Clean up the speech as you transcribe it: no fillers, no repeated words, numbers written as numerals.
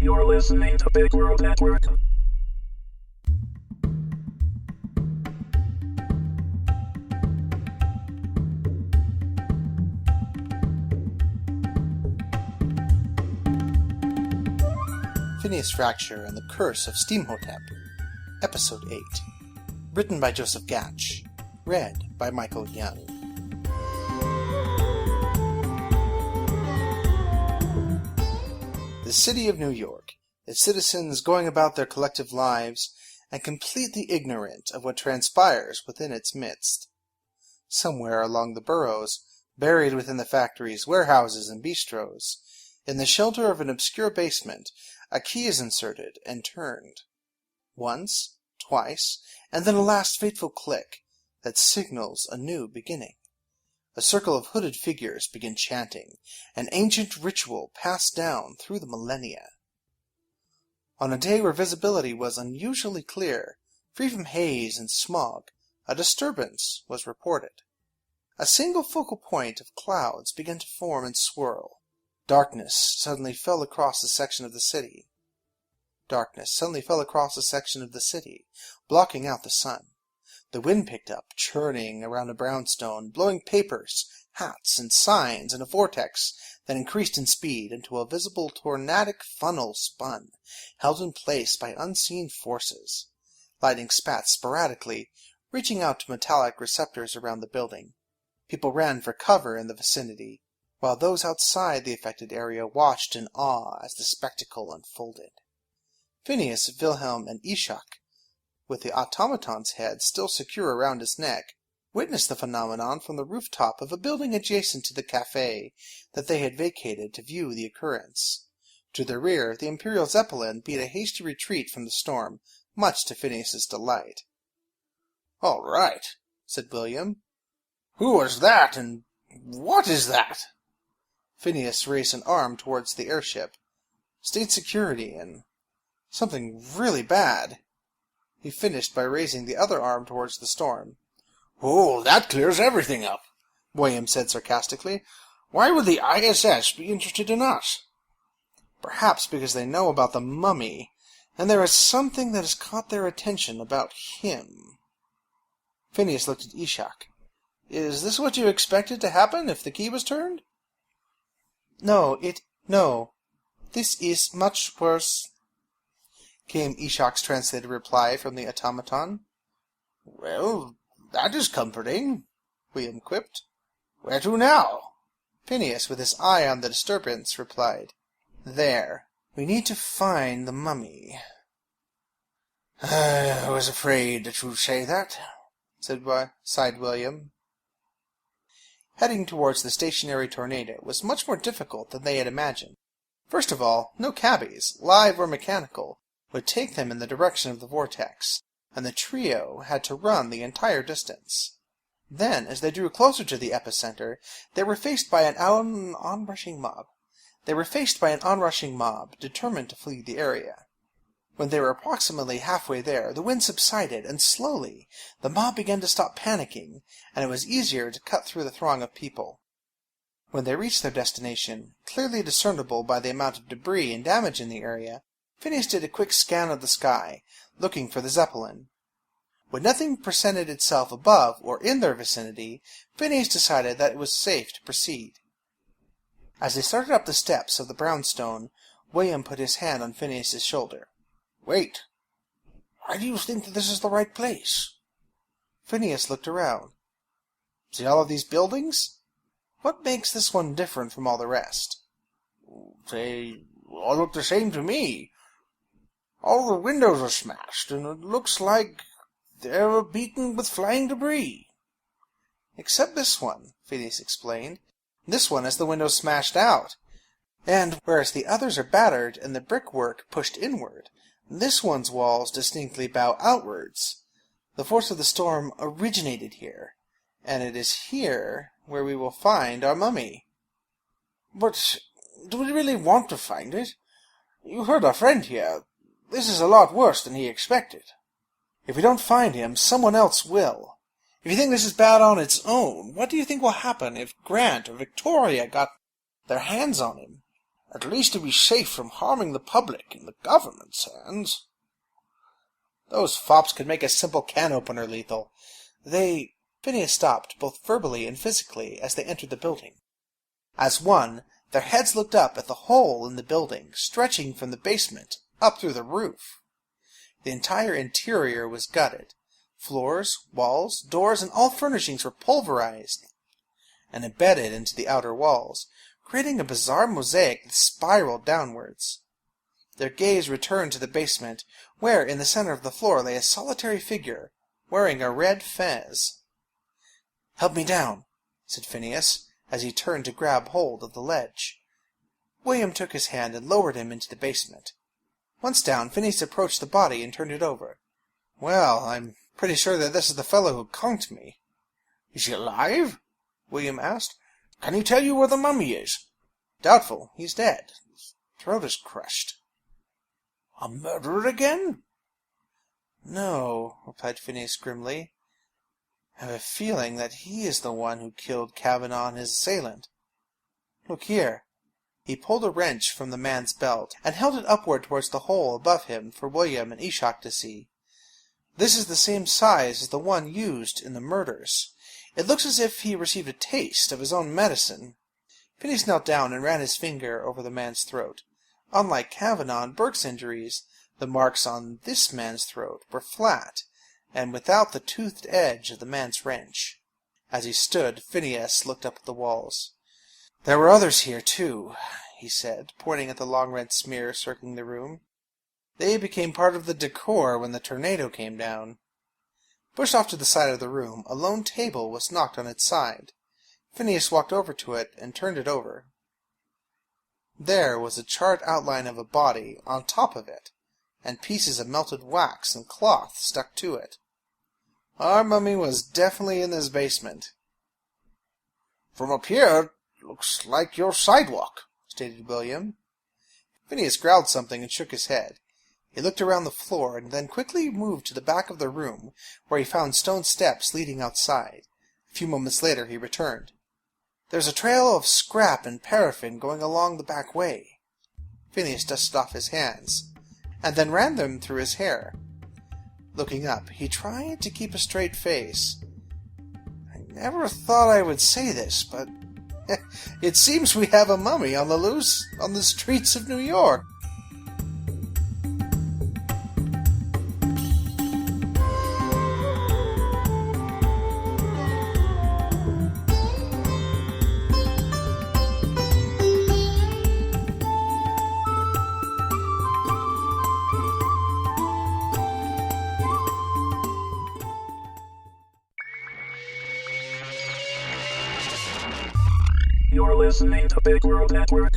You're listening to Big World Network. Phineas Frakture and the Curse of Steamhotep, Episode 8. Written by Joseph Gatch. Read by Michael Young. The city of New York, its citizens going about their collective lives, and completely ignorant of what transpires within its midst. Somewhere along the boroughs, buried within the factories, warehouses, and bistros, in the shelter of an obscure basement, a key is inserted and turned. Once, twice, and then a last fateful click that signals a new beginning. A circle of hooded figures begin chanting, an ancient ritual passed down through the millennia. On a day where visibility was unusually clear, free from haze and smog, a disturbance was reported. A single focal point of clouds began to form and swirl. Darkness suddenly fell across a section of the city. Blocking out the sun. The wind picked up, churning around a brownstone, blowing papers, hats, and signs in a vortex that increased in speed until a visible tornadic funnel spun, held in place by unseen forces. Lightning spat sporadically, reaching out to metallic receptors around the building. People ran for cover in the vicinity, while those outside the affected area watched in awe as the spectacle unfolded. Phineas, Wilhelm, and Ishak, with the automaton's head still secure around his neck, witnessed the phenomenon from the rooftop of a building adjacent to the cafe that they had vacated to view the occurrence. To their rear, the Imperial Zeppelin beat a hasty retreat from the storm, much to Phineas's delight. "All right," said William. "Who was that, and what is that?" Phineas raised an arm towards the airship. "State security, and something really bad." He finished by raising the other arm towards the storm. "Oh, that clears everything up," William said sarcastically. "Why would the ISS be interested in us?" "Perhaps because they know about the mummy, and there is something that has caught their attention about him." Phineas looked at Ishak. "Is this what you expected to happen if the key was turned?" No. This is much worse," came Ishak's translated reply from the automaton. "Well, that is comforting," William quipped. "Where to now?" Phineas, with his eye on the disturbance, replied, "There. We need to find the mummy." "I was afraid that you'd say that," sighed William. Heading towards the stationary tornado was much more difficult than they had imagined. First of all, no cabbies, live or mechanical, would take them in the direction of the vortex, and the trio had to run the entire distance. Then, as they drew closer to the epicenter, they were faced by an onrushing mob, determined to flee the area. When they were approximately halfway there, the wind subsided, and slowly the mob began to stop panicking, and it was easier to cut through the throng of people. When they reached their destination, clearly discernible by the amount of debris and damage in the area, Phineas did a quick scan of the sky, looking for the Zeppelin. When nothing presented itself above or in their vicinity, Phineas decided that it was safe to proceed. As they started up the steps of the brownstone, William put his hand on Phineas's shoulder. "Wait. Why do you think that this is the right place?" Phineas looked around. "See all of these buildings? What makes this one different from all the rest?" "They all look the same to me. All the windows are smashed, and it looks like they were beaten with flying debris." "Except this one," Phineas explained. "This one has the windows smashed out, and whereas the others are battered and the brickwork pushed inward, this one's walls distinctly bow outwards. The force of the storm originated here, and it is here where we will find our mummy." "But do we really want to find it? You heard our friend here. This is a lot worse than he expected." "If we don't find him, someone else will. If you think this is bad on its own, what do you think will happen if Grant or Victoria got their hands on him?" At least to be safe from harming the public in the government's hands. Those fops could make a simple can opener lethal. Phineas stopped, both verbally and physically, as they entered the building. As one, their heads looked up at the hole in the building, stretching from the basement up through the roof. The entire interior was gutted. Floors, walls, doors, and all furnishings were pulverized and embedded into the outer walls, creating a bizarre mosaic that spiraled downwards. Their gaze returned to the basement, where in the center of the floor lay a solitary figure, wearing a red fez. "Help me down," said Phineas, as he turned to grab hold of the ledge. William took his hand and lowered him into the basement. Once down, Phineas approached the body and turned it over. "Well, I'm pretty sure that this is the fellow who conked me." "Is he alive?" William asked. "Can he tell you where the mummy is?" "Doubtful. He's dead. His throat is crushed." "A murderer again?" "No," replied Phineas grimly. "I have a feeling that he is the one who killed Kavanaugh and his assailant. Look here." He pulled a wrench from the man's belt and held it upward towards the hole above him for William and Eshok to see. "This is the same size as the one used in the murders. It looks as if he received a taste of his own medicine." Phineas knelt down and ran his finger over the man's throat. Unlike Kavanaugh and Burke's injuries, the marks on this man's throat were flat, and without the toothed edge of the man's wrench. As he stood, Phineas looked up at the walls. "There were others here, too," he said, pointing at the long red smear circling the room. "They became part of the decor when the tornado came down." Pushed off to the side of the room, a lone table was knocked on its side. Phineas walked over to it and turned it over. There was a charred outline of a body on top of it, and pieces of melted wax and cloth stuck to it. Our mummy was definitely in this basement. "From up here, it looks like your sidewalk," stated William. Phineas growled something and shook his head. He looked around the floor and then quickly moved to the back of the room, where he found stone steps leading outside. A few moments later he returned. "There's a trail of scrap and paraffin going along the back way." Phineas dusted off his hands, and then ran them through his hair. Looking up, he tried to keep a straight face. "I never thought I would say this, but it seems we have a mummy on the loose on the streets of New York." You're listening to Big World Network.